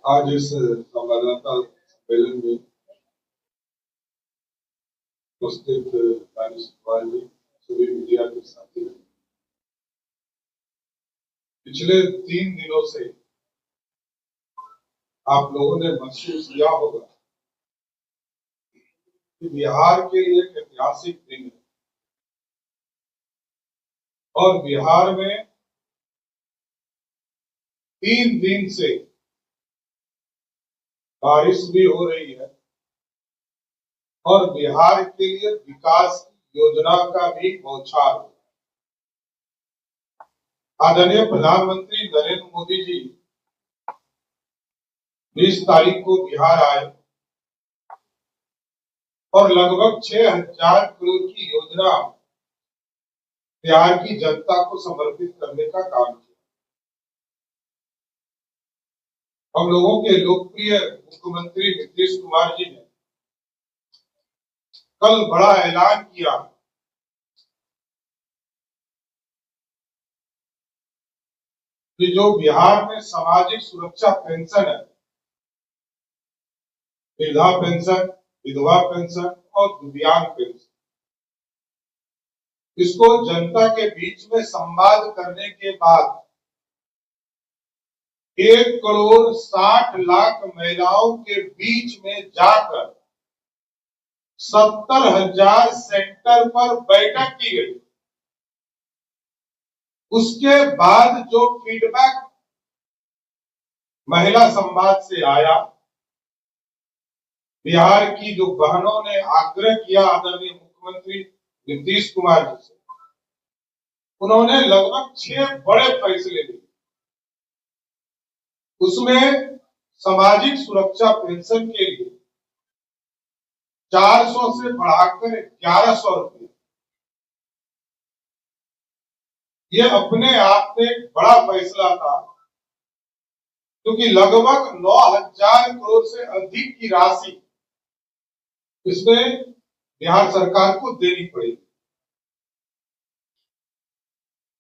आज इस संवाददाता सम्मेलन में उपस्थित जी, सभी मीडिया के साथी, पिछले 3 दिनों से आप लोगों ने महसूस किया होगा कि बिहार के लिए एक ऐतिहासिक दिन है और बिहार में 3 दिन से बारिश भी हो रही है और बिहार के लिए विकास योजना का भी बौछार हो। आदरणीय प्रधानमंत्री नरेंद्र मोदी जी 20 तारीख को बिहार आए और लगभग 6,000 करोड़ की योजना बिहार की जनता को समर्पित करने का काम किया। हम लोगों के लोकप्रिय मुख्यमंत्री नीतीश कुमार जी ने कल बड़ा ऐलान किया कि जो बिहार में सामाजिक सुरक्षा पेंशन है, वृद्धा पेंशन, विधवा पेंशन और दिव्यांग पेंशन, इसको जनता के बीच में संवाद करने के बाद 1,60,00,000 महिलाओं के बीच में जाकर 70,000 सेंटर पर बैठक की गई। उसके बाद जो फीडबैक महिला संवाद से आया, बिहार की जो बहनों ने आग्रह किया आदरणीय मुख्यमंत्री नीतीश कुमार जी से, उन्होंने लगभग 6 बड़े फैसले लिए। उसमें सामाजिक सुरक्षा पेंशन के लिए 400 से बढ़ाकर 1,100 रुपये, ये अपने आप में एक बड़ा फैसला था, क्योंकि लगभग 9,000 करोड़ से अधिक की राशि इसमें बिहार सरकार को देनी पड़ेगी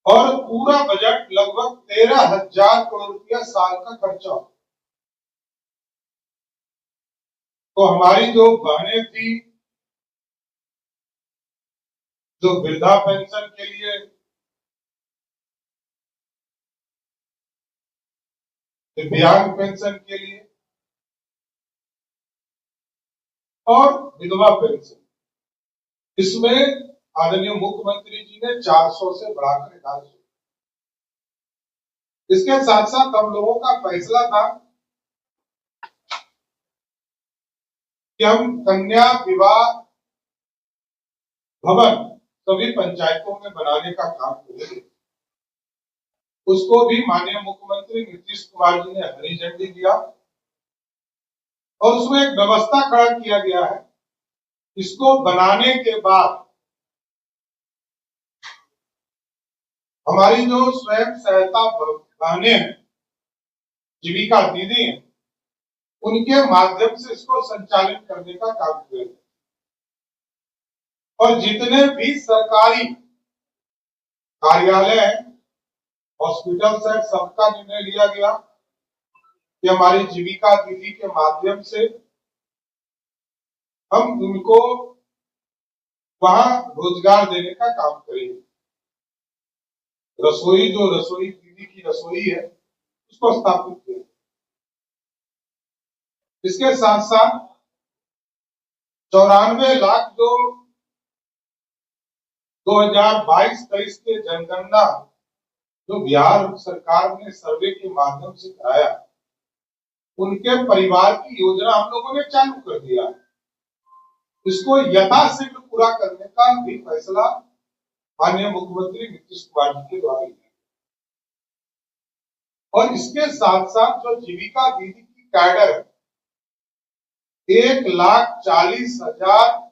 और पूरा बजट लगभग 13,000 करोड़ रुपया साल का खर्चा। तो हमारी जो बहनें थी, जो वृद्धा पेंशन के लिए, दिव्यांग पेंशन के लिए और विधवा पेंशन, इसमें आदरणीय मुख्यमंत्री जी ने 400 से बढ़ाकर 1,500। इसके साथ साथ हम लोगों का फैसला था कि हम कन्या विवाह भवन सभी पंचायतों में बनाने का काम करेंगे। उसको भी माननीय मुख्यमंत्री नीतीश कुमार जी ने हरी झंडी दिया और उसमें एक व्यवस्था खड़ा किया गया है। इसको बनाने के बाद हमारी जो स्वयं सहायता बहनें हैं, जीविका दीदी हैं, उनके माध्यम से इसको संचालित करने का काम करेंगे और जितने भी सरकारी कार्यालय हैं, हॉस्पिटल से सबका निर्णय लिया गया कि हमारी जीविका दीदी के माध्यम से हम उनको वहां रोजगार देने का काम करेंगे। रसोई दीदी की रसोई है, उसको स्थापित किया। इसके साथ साथ 94 लाख जो 2022-23 के जनगणना जो बिहार सरकार ने सर्वे के माध्यम से कराया, उनके परिवार की योजना हम लोगों ने चालू कर दिया है। इसको यथाशीघ्र पूरा करने का भी फैसला माननीय मुख्यमंत्री नीतीश कुमार जी के द्वारा लिया और इसके साथ साथ जो जीविका दीदी की कैडर है, 1,40,000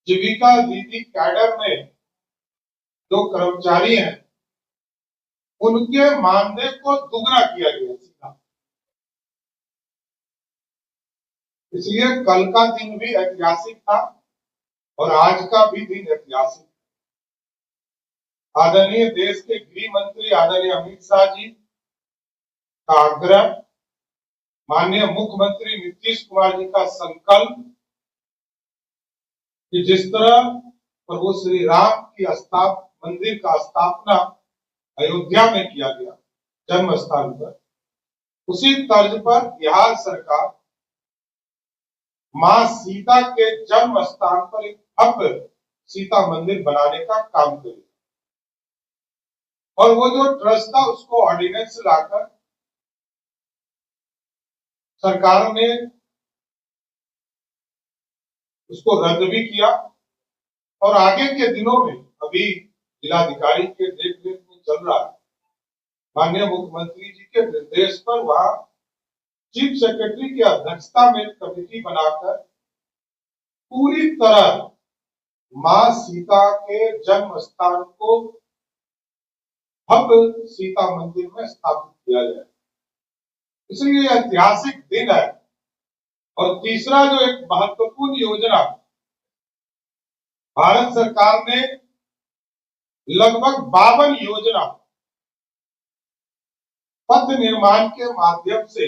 जीविका दीदी कैडर में जो कर्मचारी हैं, उनके मानदेय को दुगना किया गया सीधा। इसलिए कल का दिन भी ऐतिहासिक था और आज का भी दिन ऐतिहासिक। आदरणीय देश के गृह मंत्री आदरणीय अमित शाह जी का आग्रह माननीय मुख्यमंत्री नीतीश कुमार जी का संकल्प कि जिस तरह प्रभु श्री राम की मंदिर का स्थापना अयोध्या में किया गया जन्म स्थान पर, उसी तर्ज पर बिहार सरकार मां सीता के जन्म स्थान पर एक भव्य सीता मंदिर बनाने का काम करेगी। और वो जो ट्रस्ट था उसको ऑर्डिनेंस लाकर सरकार ने उसको रद्द भी किया और आगे के दिनों में अभी जिलाधिकारी के देखरेख में चल रहा है। माननीय मुख्यमंत्री जी के निर्देश पर वहां चीफ सेक्रेटरी की अध्यक्षता में कमेटी बनाकर पूरी तरह मां सीता के जन्म स्थान को भव्य सीता मंदिर में स्थापित किया जाए। इसलिए ऐतिहासिक दिन है। और तीसरा जो एक महत्वपूर्ण योजना भारत सरकार ने लगभग 52 योजना पथ निर्माण के माध्यम से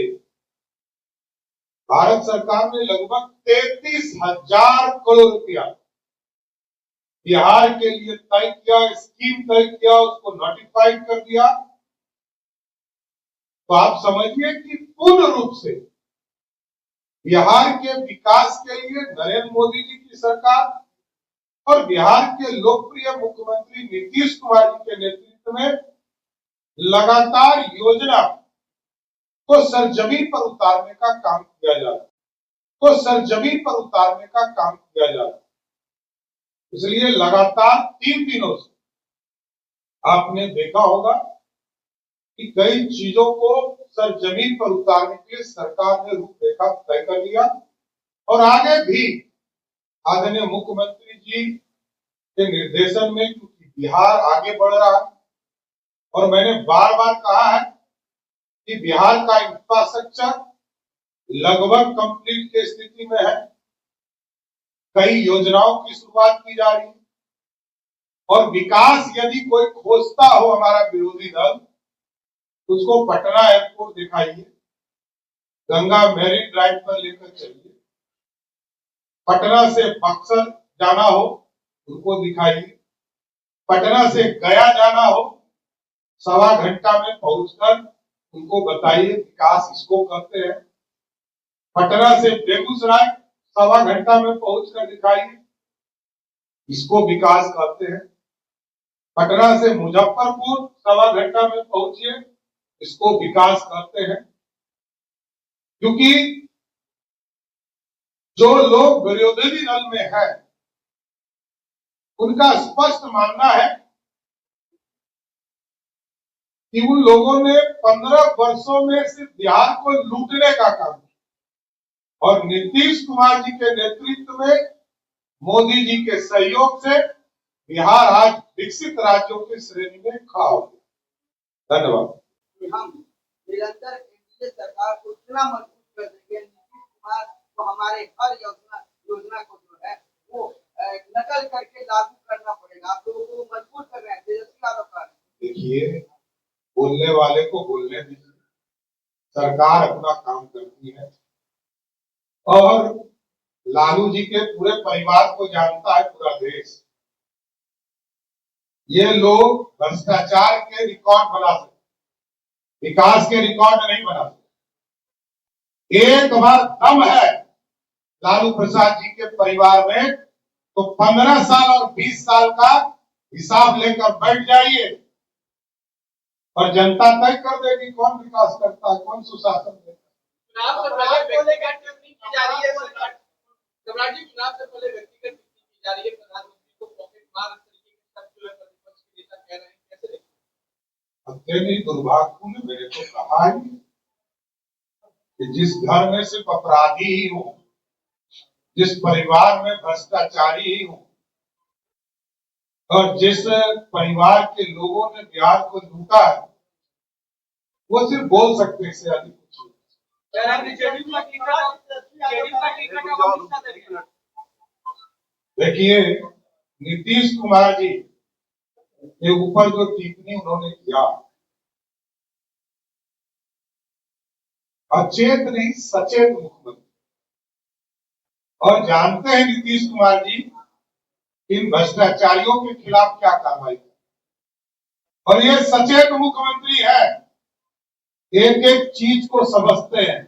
भारत सरकार ने लगभग 33,000 करोड़ रुपया बिहार के लिए तय किया, स्कीम तय किया, उसको नोटिफाइड कर दिया। तो आप समझिए कि पूर्ण रूप से बिहार के विकास के लिए नरेंद्र मोदी जी की सरकार और बिहार के लोकप्रिय मुख्यमंत्री नीतीश कुमार जी के नेतृत्व में लगातार योजना को सरजमीन पर उतारने का काम किया जा रहा है। इसलिए लगातार 3 दिनों से आपने देखा होगा कि कई चीजों को सरजमीन पर उतारने के लिए सरकार ने रूपरेखा तय कर लिया और आगे भी आदरणीय मुख्यमंत्री जी के निर्देशन में, क्योंकि बिहार आगे बढ़ रहा है और मैंने बार बार कहा है कि बिहार का इंफ्रास्ट्रक्चर लगभग कंप्लीट की स्थिति में है। कई योजनाओं की शुरुआत की जा रही है और विकास यदि कोई खोजता हो हमारा विरोधी दल, उसको पटना एयरपोर्ट दिखाइए, गंगा मैरीन ड्राइव पर लेकर चलिए, पटना से बक्सर जाना हो उनको दिखाइए, पटना से गया जाना हो 1.25 घंटा में पहुंचकर उनको बताइए विकास इसको करते हैं। पटना से बेगूसराय 1.25 घंटा में पहुंचकर दिखाइए इसको विकास करते हैं। पटना से मुजफ्फरपुर 1.25 घंटा में पहुंचिए इसको विकास करते हैं। क्योंकि जो लोग विरोधी दल में है उनका स्पष्ट मानना है कि उन लोगों ने 15 वर्षों में सिर्फ बिहार को लूटने का काम किया और नीतीश कुमार जी के नेतृत्व में मोदी जी के सहयोग से बिहार आज विकसित राज्यों की श्रेणी में खड़ा हो गया। धन्यवाद। हम निरंतर एनडीए सरकार को इतना मजबूत कर देंगे, नीतीश कुमार को हमारे हर योजना को जो है वो नकल करके लागू करना पड़ेगा। आप लोगों को मजबूर कर रहे हैं तेजस्वी यादव का। देखिए, बोलने वाले को बोलने दीजिए, सरकार अपना काम करती है और लालू जी के पूरे परिवार को जानता है पूरा देश। ये लोग भ्रष्टाचार के रिकॉर्ड बना सकते, विकास के रिकॉर्ड नहीं बना सकते। एक बार दम है लालू प्रसाद जी के परिवार में तो 15 साल और 20 साल का हिसाब लेकर बैठ जाइए और जनता तय कर देगी कौन विकास करता है, कौन सुशासन देता है। चुनाव से पहले व्यक्तिगत टिप्पणी की जा रही है सरकार। सम्राट जी, चुनाव से पहले व्यक्तिगत टिप्पणी की जा रही है, प्रधानमंत्री को पॉकेट मार तरीके के सब जो है प्रतिपक्ष के नेता कह रहे हैं, कैसे देखते हैं? अत्यंत ही दुर्भाग्यपूर्ण, मैंने तो कहा ही कि जिस घर में सिर्फ अपराधी ही हो, जिस परिवार में भ्रष्टाचारी ही हो और जिस परिवार के लोगों ने बिहार को लूटा है, वो सिर्फ बोल सकते हैं, इससे अधिक कुछ नहीं। देखिए, नीतीश कुमार जी के ऊपर जो टिप्पणी उन्होंने किया, अचेत नहीं सचेत मुख्यमंत्री। और जानते हैं नीतीश कुमार जी इन भ्रष्टाचारियों के खिलाफ क्या कार्रवाई करें। और ये सचेत मुख्यमंत्री है, एक एक चीज को समझते हैं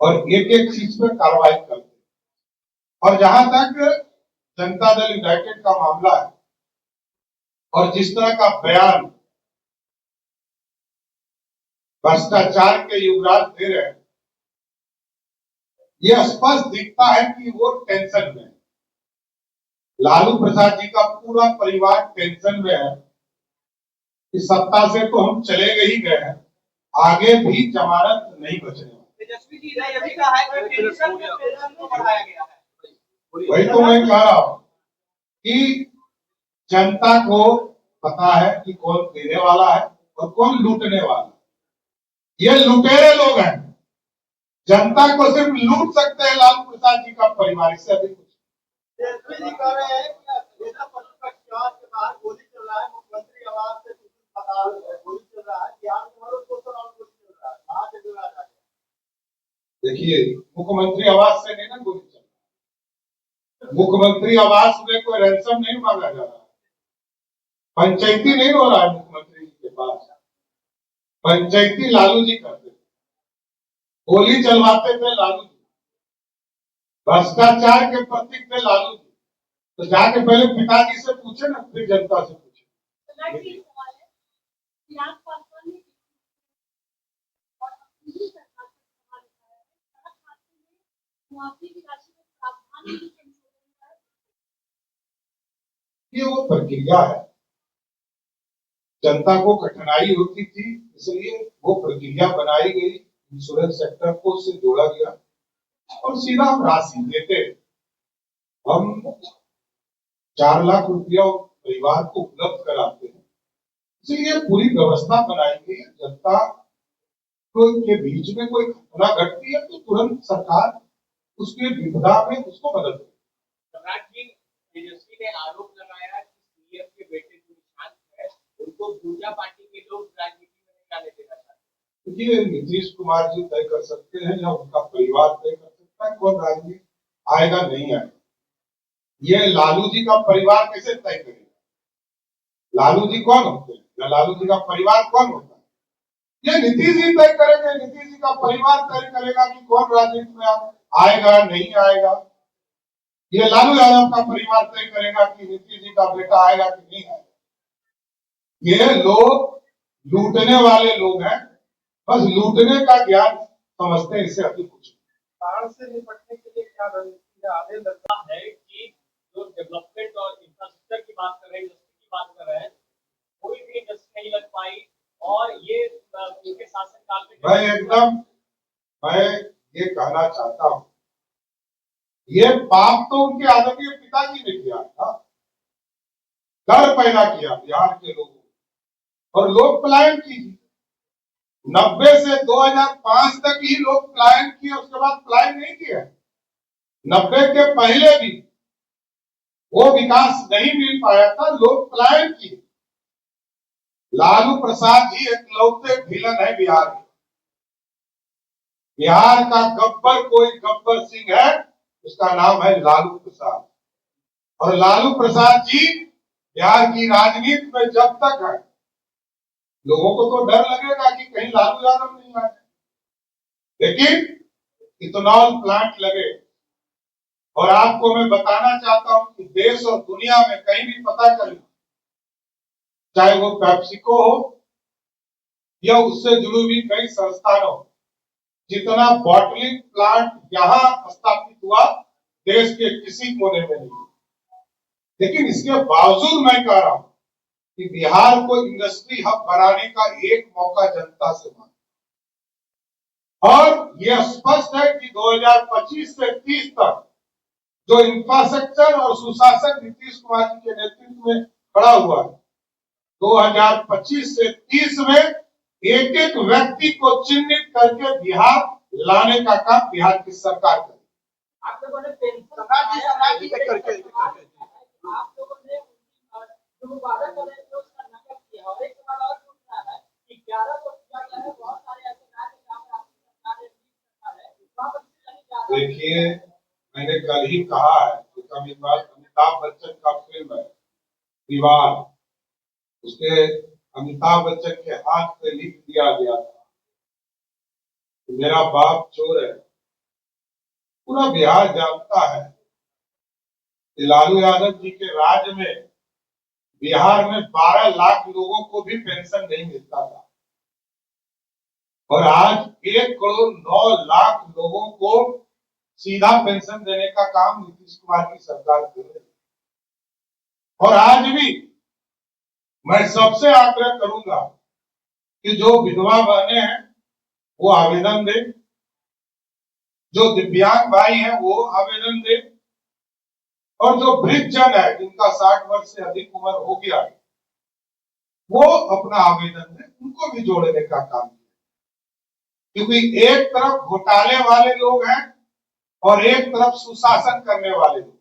और एक एक चीज पे कार्रवाई करते हैं। और जहां तक जनता दल यूनाइटेड का मामला है और जिस तरह का बयान भ्रष्टाचार के युवराज दे रहे हैं, ये स्पष्ट दिखता है कि वो टेंशन में है। लालू प्रसाद जी का पूरा परिवार टेंशन में है कि सत्ता से तो हम चले ही गए हैं, आगे भी जमानत नहीं बचने वाली। तेजस्वी जी ने यह भी कहा है कि पेंशन को बढ़ाया गया है। वही तो मैं कह रहा हूं कि जनता को पता है कि कौन देने वाला है और कौन लूटने वाला है। ये लुटेरे लोग हैं, जनता को सिर्फ लूट सकते हैं लालू प्रसाद जी का परिवार, इससे अधिक कुछ। तेजस्वी जी कह रहे हैं कि नेता प्रतिपक्ष निवास के बाहर गोली चल रहा है, मुख्यमंत्री आवास से गोली चल रहा है, बिहार में हर सोशल और गोली चल रहा है, कहां से जुड़ा जा रहा है? देखिए, मुख्यमंत्री आवास से नहीं ना गोली चल रहा, मुख्यमंत्री आवास में कोई रैंसम नहीं मांगा जा रहा है, पंचायती नहीं हो रहा है मुख्यमंत्री जी के पास, पंचायती लालू जी करते थे, गोली चलवाते थे लालू जी, भ्रष्टाचार के प्रतीक थे लालू जी। तो जाके पहले पिताजी से पूछे ना, फिर जनता से पूछे। ये वो प्रक्रिया है, जनता को कठिनाई होती थी इसलिए वो प्रक्रिया बनाई गई, इंश्योरेंस सेक्टर को उससे जोड़ा गया और सीधा हम राशि देते। हम 4 लाख रुपया परिवार को उपलब्ध कराते हैं, इसलिए पूरी व्यवस्था बनाई गई है। जनता को के बीच में कोई घटना घटती है तो तुरंत सरकार उसके विपदा में उसको मदद करती है। तेजस्वी ने आरोप लगाया कि सीएम के बेटे जो निशांत है उनको पूजा पार्टी के लोग राजनीति में नहीं आने देना चाहते। ये नीतीश कुमार जी तय कर सकते हैं या उनका परिवार तय कर सकता है कौन राजनीति आएगा नहीं आएगा। ये लालू जी का परिवार कैसे तय करेगा? लालू जी कौन होते हैं या लालू जी का परिवार कौन होता है? ये नीतीश जी तय करेंगे, नीतीश जी का परिवार तय करेगा कि कौन राजनीति में आएगा नहीं आएगा। ये लालू यादव का परिवार तय करेगा कि नीतीश जी का बेटा आएगा कि नहीं आएगा। ये लोग लूटने वाले लोग हैं, बस लूटने का ज्ञान समझते हैं, इससे अधिक कुछ। बाढ़ से निपटने के लिए क्या रणनीति आगे लगता है कि जो डेवलपमेंट और इंफ्रास्ट्रक्चर की बात कर रहे हैं, इंडस्ट्री की बात कर रहे हैं, कोई भी इंडस्ट्री नहीं लग पाई और ये उनके शासनकाल में मैं ये कहना चाहता हूँ, ये पाप तो उनके आदरणीय पिताजी ने किया था, डर पैदा किया बिहार के लोगों को और लोग पलायन कीजिए। 90 से 2005 तक ही लोग पलायन किए, उसके बाद पलायन नहीं किया। 90 के पहले भी वो विकास नहीं मिल पाया था, लोग पलायन किए। लालू प्रसाद जी एकलौते विलन है बिहार में। बिहार का गब्बर कोई गब्बर सिंह है, उसका नाम है लालू प्रसाद। और लालू प्रसाद जी बिहार की राजनीति में जब तक है, लोगों को तो डर लगेगा कि कहीं लालू यादव नहीं आ जाए, लेकिन इथेनॉल प्लांट लगे। और आपको मैं बताना चाहता हूं कि देश और दुनिया में कहीं भी पता करें, चाहे वो पेप्सिको हो या उससे जुड़ी हुई कई संस्थान हो, जितना बॉटलिंग प्लांट यहां स्थापित हुआ देश के किसी कोने में नहीं। लेकिन इसके बावजूद मैं कह रहा हूं कि बिहार को इंडस्ट्री हब बनाने का एक मौका जनता से मांगा और यह स्पष्ट है कि 2025 से 30 तक जो इंफ्रास्ट्रक्चर और सुशासन नीतीश कुमार जी के नेतृत्व में खड़ा हुआ है, 2025 से 30 में एक एक व्यक्ति को चिन्हित करके बिहार लाने का काम बिहार की सरकार करे। आप लोगों ने सम्राट जी करके आप लोगों ने जो वादा कर रहे थे उसका नकल किया और एक सवाल और पूछ रहा है कि 11 को किया गया है, बहुत सारे ऐसे राज्य जहां पर आपकी सरकार देखिए, मैंने कल ही कहा है कि अमिताभ बच्चन का फिल्म है दीवार, उसके अमिताभ बच्चन के हाथ पे लिख दिया गया था कि मेरा बाप चोर है। पूरा बिहार जानता है कि लालू यादव जी के राज में बिहार में 12 लाख लोगों को भी पेंशन नहीं मिलता था और आज 1,09,00,000 लोगों को सीधा पेंशन देने का काम नीतीश कुमार की सरकार कर रही है। और आज भी मैं सबसे आग्रह करूंगा कि जो विधवा बहनें हैं वो आवेदन दें, जो दिव्यांग भाई हैं वो आवेदन दें और जो वृद्धजन है जिनका 60 वर्ष से अधिक उम्र हो गया है वो अपना आवेदन दें, उनको भी जोड़ने का काम किया। क्योंकि एक तरफ घोटाले वाले लोग हैं और एक तरफ सुशासन करने वाले लोग,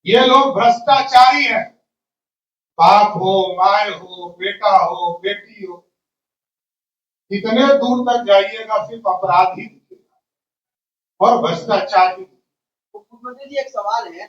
ये लोग भ्रष्टाचारी हैं। बाप हो, माए हो, बेटा हो, बेटी हो, कितने दूर तक जाइएगा सिर्फ अपराध ही दिखेगा और भ्रष्टाचार ही। मुख्यमंत्री जी एक सवाल है,